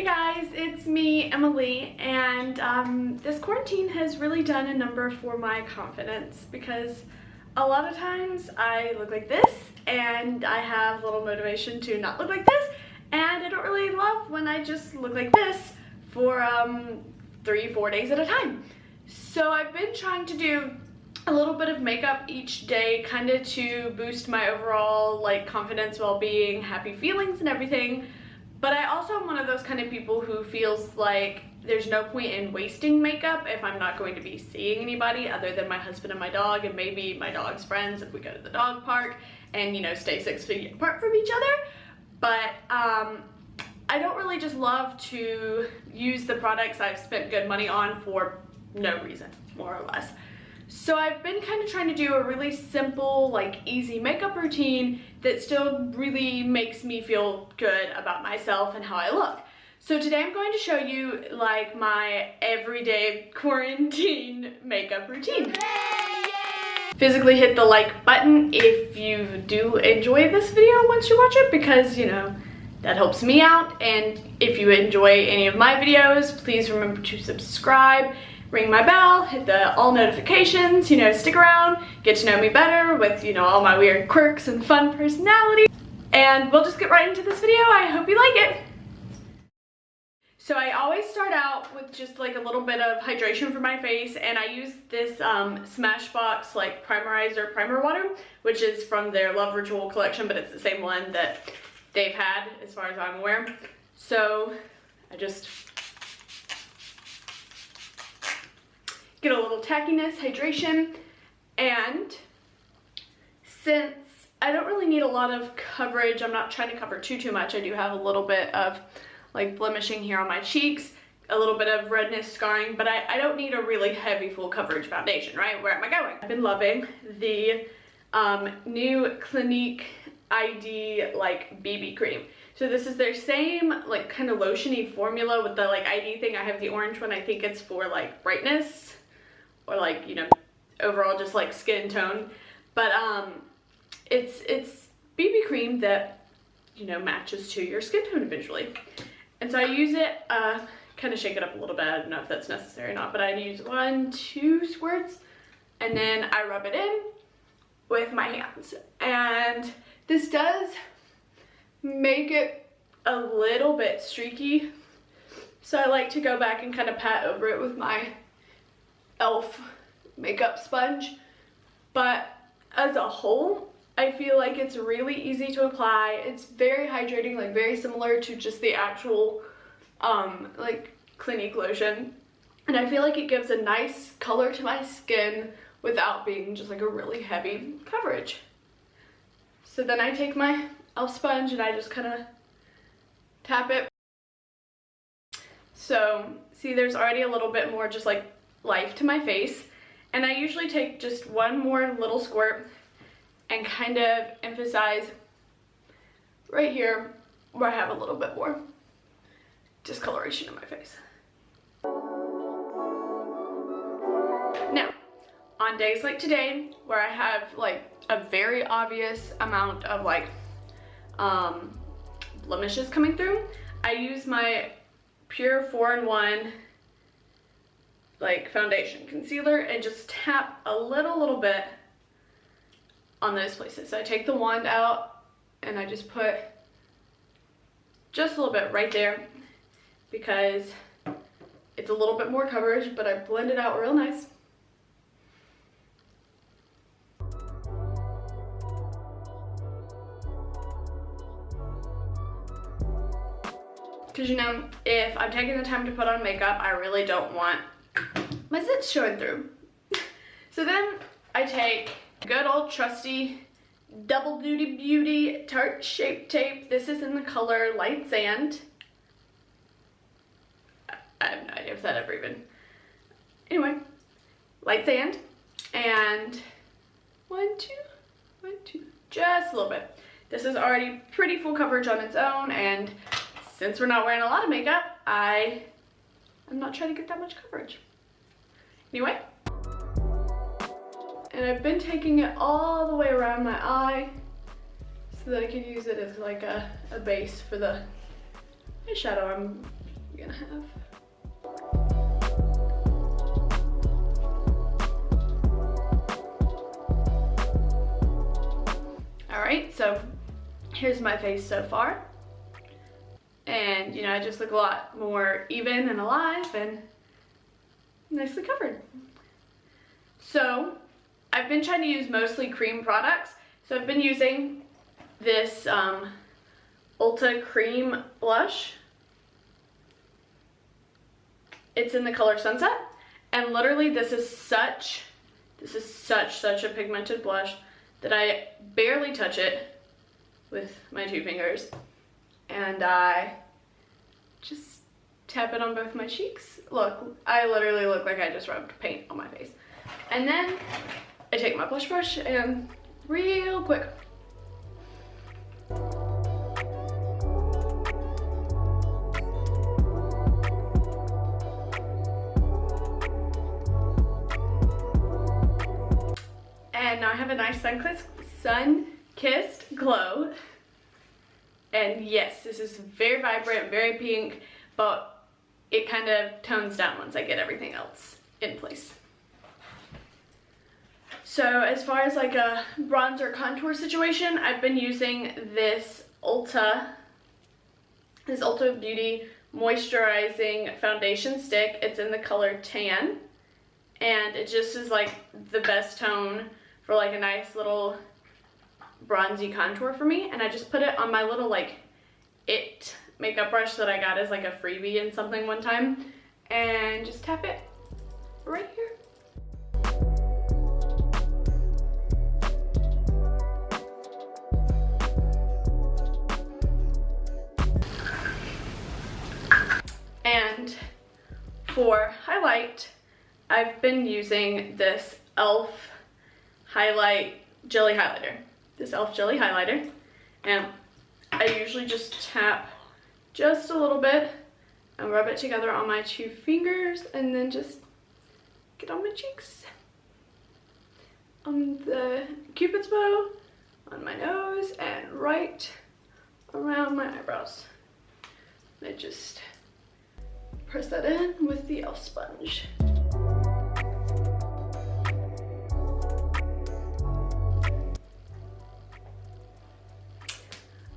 Hey guys, it's me, Emily, and this quarantine has really done a number for my confidence because a lot of times I look like this and I have little motivation to not look like this, and I don't really love when I just look like this for 3-4 days at a time. So I've been trying to do a little bit of makeup each day, kind of to boost my overall confidence, well-being, happy feelings and everything. But I also am one of those kind of people who feels like there's no point in wasting makeup if I'm not going to be seeing anybody other than my husband and my dog, and maybe my dog's friends if we go to the dog park and, you know, stay 6 feet apart from each other. But I don't really just love to use the products I've spent good money on for no reason, more or less. So I've been kind of trying to do a really simple, easy makeup routine that still really makes me feel good about myself and how I look. So today I'm going to show you my everyday quarantine makeup routine. Physically hit the like button if you do enjoy this video once you watch it, because you know that helps me out. And if you enjoy any of my videos, please remember to subscribe, ring my bell, hit the all notifications, you know, stick around, get to know me better with, you know, all my weird quirks and fun personality. And we'll just get right into this video. I hope you like it. So I always start out with just a little bit of hydration for my face, and I use this Smashbox primerizer primer water, which is from their Love Ritual collection, but it's the same one that they've had as far as I'm aware. So I just get a little tackiness, hydration, and since I don't really need a lot of coverage, I'm not trying to cover too much. I do have a little bit of blemishing here on my cheeks, a little bit of redness, scarring, but I don't need a really heavy full coverage foundation, right? Where am I going? I've been loving the new Clinique ID BB cream. So this is their same kind of lotiony formula with the ID thing. I have the orange one. I think it's for brightness or you know, overall just skin tone. But it's BB cream that, you know, matches to your skin tone eventually. And so I use it, kind of shake it up a little bit. I don't know if that's necessary or not, but I use 1-2 squirts, and then I rub it in with my hands. And this does make it a little bit streaky, so I like to go back and kind of pat over it with my e.l.f. makeup sponge. But as a whole, I feel like it's really easy to apply. It's very hydrating, very similar to just the actual Clinique lotion, and I feel like it gives a nice color to my skin without being just a really heavy coverage. So then I take my e.l.f. sponge and I just kind of tap it. So see, there's already a little bit more just life to my face, and I usually take just one more little squirt and kind of emphasize right here where I have a little bit more discoloration in my face. Now, on days like today, where I have a very obvious amount of blemishes coming through, I use my Pure 4-in-1 foundation concealer and just tap a little bit on those places. So I take the wand out and I just put just a little bit right there because it's a little bit more coverage, but I blend it out real nice. Because, you know, if I'm taking the time to put on makeup, I really don't want my zits showing through. So then I take good old trusty Double Duty Beauty Tarte Shape Tape. This is in the color Light Sand. I have no idea if that ever even... Anyway, Light Sand. And 1, 2, just a little bit. This is already pretty full coverage on its own, and since we're not wearing a lot of makeup, I'm not trying to get that much coverage. Anyway. And I've been taking it all the way around my eye so that I can use it as a base for the eyeshadow I'm gonna have. Alright, so here's my face so far. And, you know, I just look a lot more even and alive and nicely covered. So, I've been trying to use mostly cream products. So I've been using this Ulta Cream Blush. It's in the color Sunset. And literally this is such a pigmented blush that I barely touch it with my 2 fingers. And I just tap it on both my cheeks. Look, I literally look like I just rubbed paint on my face. And then I take my blush brush and real quick. And now I have a nice sun-kissed glow. And yes, this is very vibrant, very pink, but it kind of tones down once I get everything else in place. So as far as like a bronzer contour situation, I've been using this Ulta Beauty Moisturizing Foundation Stick. It's in the color Tan, and it just is like the best tone for like a nice little bronzy contour for me. And I just put it on my little like It makeup brush that I got as like a freebie in something one time, and just tap it right here. And for highlight, I've been using this e.l.f. Jelly Highlighter. This e.l.f. Jelly Highlighter. And I usually just tap just a little bit and rub it together on my 2 fingers and then just get on my cheeks. On the Cupid's bow, on my nose, and right around my eyebrows. I just press that in with the e.l.f. sponge.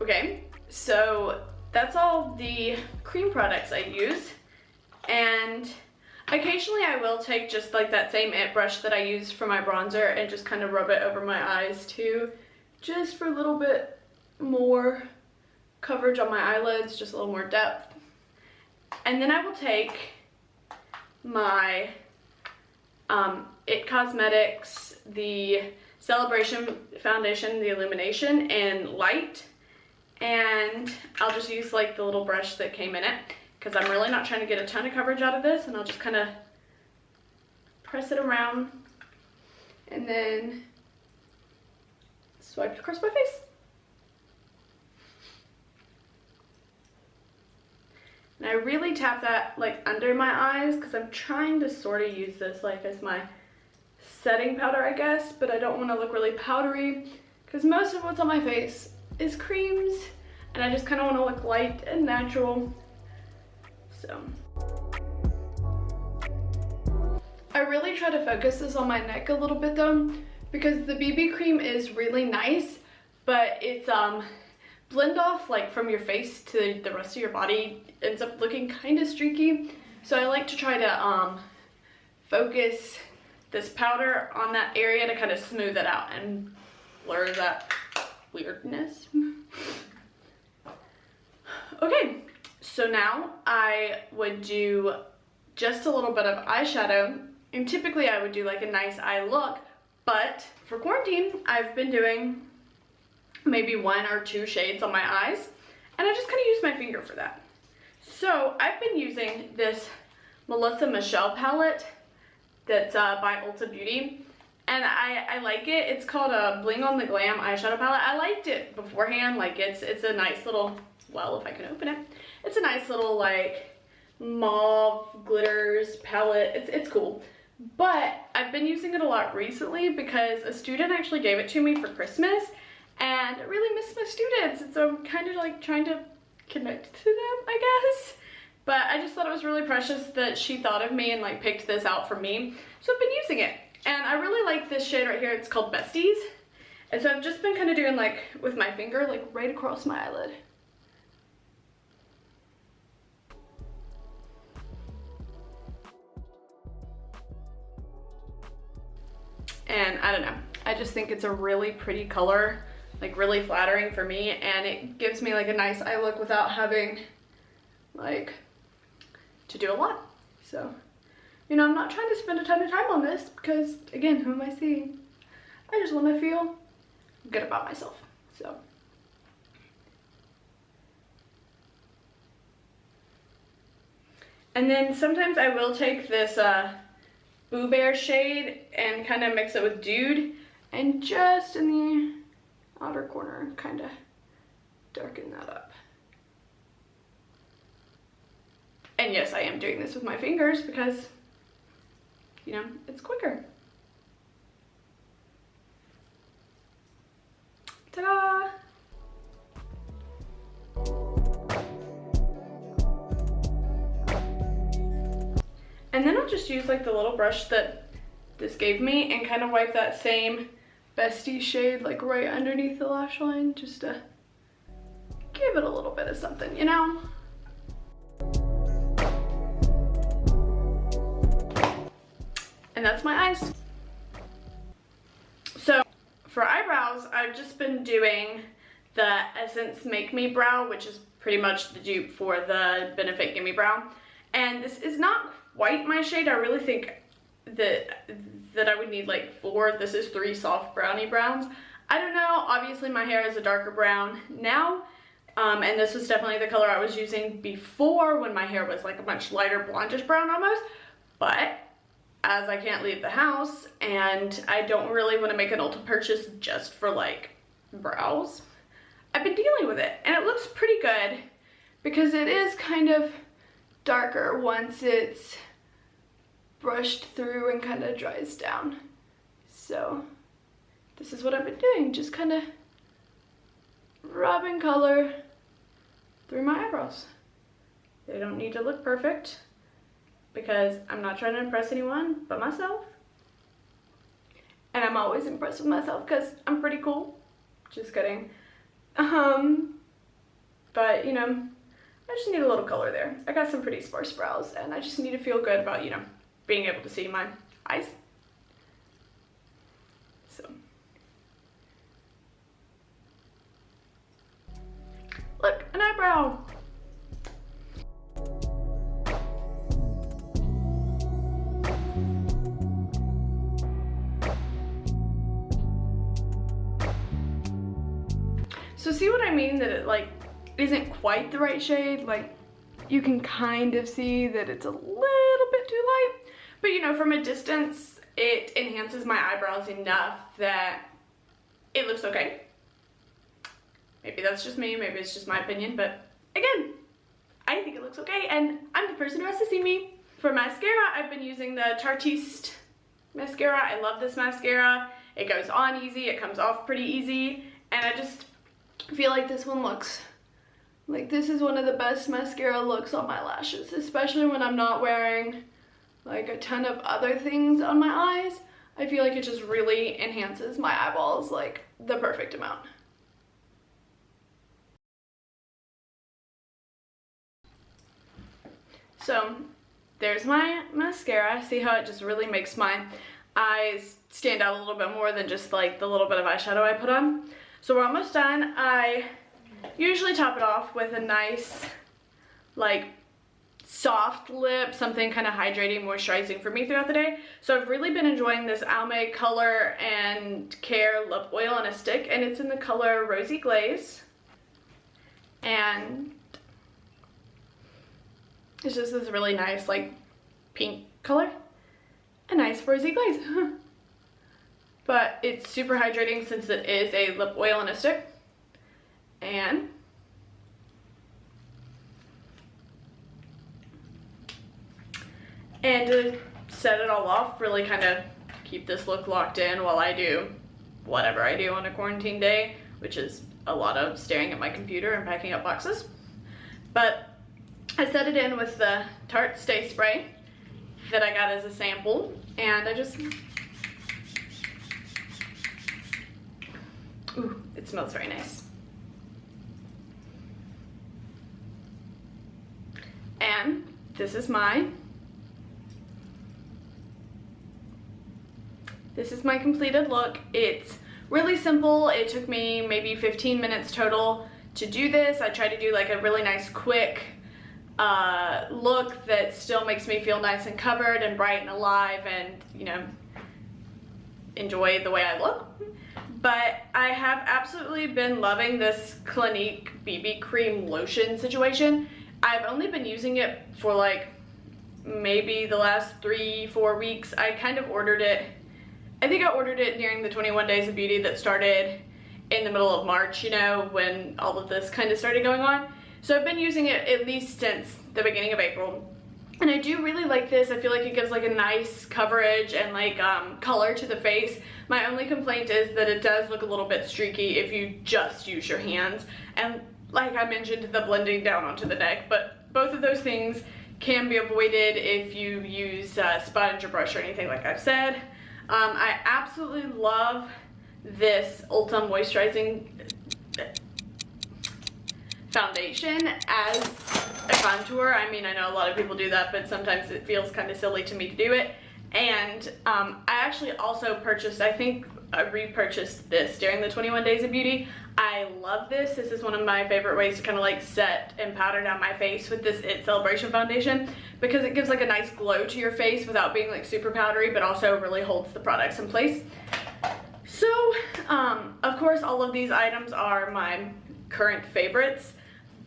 Okay, so that's all the cream products I use, and occasionally I will take just like that same It brush that I use for my bronzer and just kind of rub it over my eyes too, just for a little bit more coverage on my eyelids, just a little more depth. And then I will take my It Cosmetics, the Celebration Foundation, the Illumination in Light, and I'll just use like the little brush that came in it because I'm really not trying to get a ton of coverage out of this, and I'll just kind of press it around and then swipe across my face. And I really tap that like under my eyes because I'm trying to sort of use this like as my setting powder, I guess, but I don't want to look really powdery because most of what's on my face is creams, and I just kind of want to look light and natural. So I really try to focus this on my neck a little bit though, because the BB cream is really nice, but it's blend off like from your face to the rest of your body ends up looking kind of streaky. So I like to try to focus this powder on that area to kind of smooth it out and blur that weirdness. Okay, so now I would do just a little bit of eyeshadow, and typically I would do like a nice eye look, but for quarantine I've been doing maybe 1 or 2 shades on my eyes, and I just kind of use my finger for that. So I've been using this Melissa Michelle palette that's by Ulta Beauty, and I like it. It's called a Bling on the Glam eyeshadow palette. I liked it beforehand. Like it's a nice little, well, if I can open it, it's a nice little like mauve glitters palette. It's cool. But I've been using it a lot recently because a student actually gave it to me for Christmas, and I really miss my students, and so I'm kind of like trying to connect to them, I guess. But I just thought it was really precious that she thought of me and like picked this out for me. So I've been using it. And I really like this shade right here. It's called Besties. And so I've just been kind of doing like with my finger, like right across my eyelid. And I don't know, I just think it's a really pretty color, like really flattering for me, and it gives me like a nice eye look without having like to do a lot. So, you know, I'm not trying to spend a ton of time on this because, again, who am I seeing? I just want to feel good about myself. So, and then sometimes I will take this Boo Bear shade and kind of mix it with Dude, and just in the outer corner kind of darken that up. And yes, I am doing this with my fingers because, you know, it's quicker. Ta-da! And then I'll just use like the little brush that this gave me and kind of wipe that same Bestie shade like right underneath the lash line, just to give it a little bit of something, you know? And that's my eyes. So for eyebrows, I've just been doing the Essence Make Me Brow, which is pretty much the dupe for the Benefit Gimme Brow. And this is not quite my shade. I really think that I would need like 4. This is 3 soft brownie browns. I don't know, obviously my hair is a darker brown now, and this was definitely the color I was using before when my hair was like a much lighter blondish brown almost. But as I can't leave the house and I don't really want to make an Ulta purchase just for like brows, I've been dealing with it, and it looks pretty good because it is kind of darker once it's brushed through and kind of dries down. So this is what I've been doing, just kind of rubbing color through my eyebrows. They don't need to look perfect because I'm not trying to impress anyone but myself. And I'm always impressed with myself because I'm pretty cool. Just kidding. But you know, I just need a little color there. I got some pretty sparse brows and I just need to feel good about, you know, being able to see my eyes. So, look, an eyebrow. So see what I mean, that it like isn't quite the right shade? Like you can kind of see that it's a little bit too light, but you know, from a distance it enhances my eyebrows enough that it looks okay. Maybe that's just me, maybe it's just my opinion, but again, I think it looks okay, and I'm the person who has to see me. For mascara, I've been using the Tartiste mascara. I love this mascara. It goes on easy, it comes off pretty easy, and I just feel like this one looks like this is one of the best mascara looks on my lashes, especially when I'm not wearing like a ton of other things on my eyes. I feel like it just really enhances my eyeballs like the perfect amount. So there's my mascara. See how it just really makes my eyes stand out a little bit more than just like the little bit of eyeshadow I put on. So we're almost done. I usually top it off with a nice like soft lip, something kind of hydrating, moisturizing for me throughout the day. So I've really been enjoying this Almay Color and Care lip oil in a stick, and it's in the color Rosy Glaze, and it's just this really nice like pink color, a nice rosy glaze. But it's super hydrating since it is a lip oil in a stick. And to set it all off, really kind of keep this look locked in while I do whatever I do on a quarantine day, which is a lot of staring at my computer and packing up boxes. But I set it in with the Tarte Stay Spray that I got as a sample, and I just, ooh, it smells very nice. And this is my completed look. It's really simple. It took me maybe 15 minutes total to do this. I tried to do like a really nice quick look that still makes me feel nice and covered and bright and alive and, you know, enjoy the way I look. But I have absolutely been loving this Clinique BB cream lotion situation. I've only been using it for like maybe the last 3-4 weeks. I kind of ordered it, I think I ordered it during the 21 Days of Beauty that started in the middle of March, you know, when all of this kind of started going on. So I've been using it at least since the beginning of April. And I do really like this. I feel like it gives like a nice coverage and like color to the face. My only complaint is that it does look a little bit streaky if you just use your hands. And like I mentioned, the blending down onto the neck, but both of those things can be avoided if you use a sponge or brush or anything like I've said. I absolutely love this Ulta Moisturizing foundation as a contour. I mean, I know a lot of people do that, but sometimes it feels kind of silly to me to do it. And I actually also purchased, I think I repurchased this during the 21 Days of Beauty. I love this. This is one of my favorite ways to kind of like set and powder down my face with this It Celebration foundation, because it gives like a nice glow to your face without being like super powdery, but also really holds the products in place. So, of course, all of these items are my current favorites,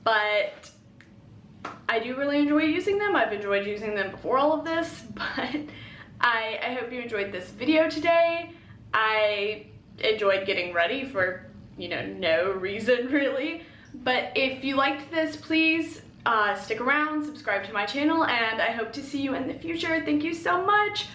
but I do really enjoy using them. I've enjoyed using them before all of this, but I hope you enjoyed this video today. I enjoyed getting ready for, you know, no reason really. But if you liked this, please stick around, subscribe to my channel, and I hope to see you in the future. Thank you so much.